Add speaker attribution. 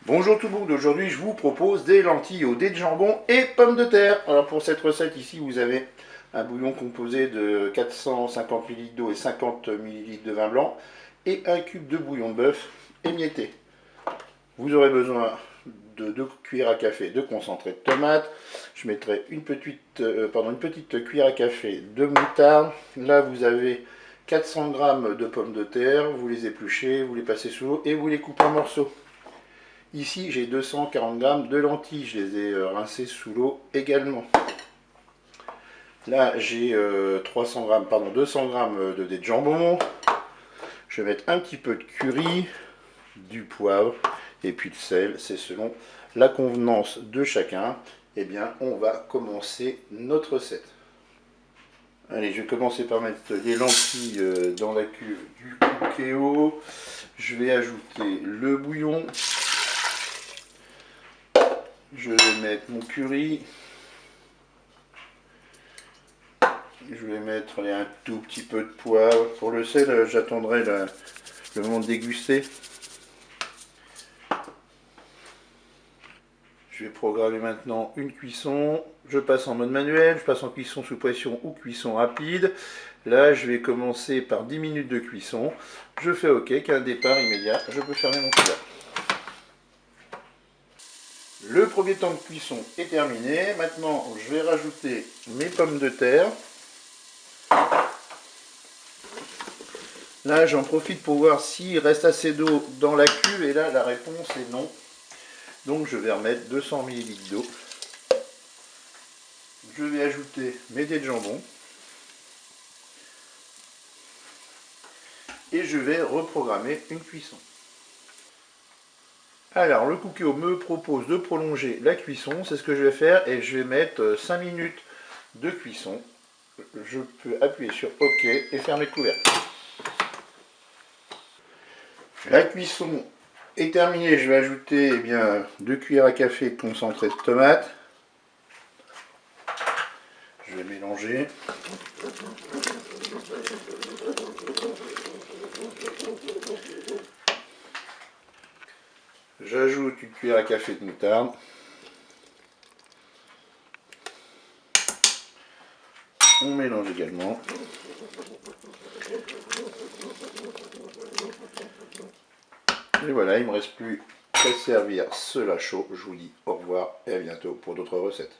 Speaker 1: Bonjour tout le monde, aujourd'hui je vous propose des lentilles au dés de jambon et pommes de terre. Alors pour cette recette ici vous avez un bouillon composé de 450 ml d'eau et 50 ml de vin blanc et un cube de bouillon de bœuf émietté. Vous aurez besoin de 2 cuillères à café de concentré de tomate. Je mettrai une petite cuillère à café de moutarde. Là vous avez 400 g de pommes de terre, vous les épluchez, vous les passez sous l'eau et vous les coupez en morceaux. Ici, j'ai 240 g de lentilles, je les ai rincées sous l'eau également. Là, j'ai 200 g de dés de jambon. Je vais mettre un petit peu de curry, du poivre et puis de sel, c'est selon la convenance de chacun. Eh bien, on va commencer notre recette. Allez, je vais commencer par mettre les lentilles dans la cuve du Cookéo. Je vais ajouter le bouillon. Je vais mettre mon curry. Je vais mettre un tout petit peu de poivre. Pour le sel, j'attendrai le moment de déguster. Je vais programmer maintenant une cuisson. Je passe en mode manuel, je passe en cuisson sous pression ou cuisson rapide. Là, je vais commencer par 10 minutes de cuisson. Je fais OK, qu'un départ immédiat, je peux fermer mon couvercle. Le premier temps de cuisson est terminé. Maintenant, je vais rajouter mes pommes de terre. Là, j'en profite pour voir s'il reste assez d'eau dans la cuve. Et là, la réponse est non. Donc, je vais remettre 200 ml d'eau. Je vais ajouter mes dés de jambon. Et je vais reprogrammer une cuisson. Alors, le Cookéo me propose de prolonger la cuisson. C'est ce que je vais faire. Et je vais mettre 5 minutes de cuisson. Je peux appuyer sur OK et fermer le couvercle. La cuisson est terminée. Je vais ajouter 2 cuillères à café de concentré de tomate. Je vais mélanger. J'ajoute une cuillère à café de moutarde. On mélange également. Et voilà, il ne me reste plus qu'à servir cela chaud. Je vous dis au revoir et à bientôt pour d'autres recettes.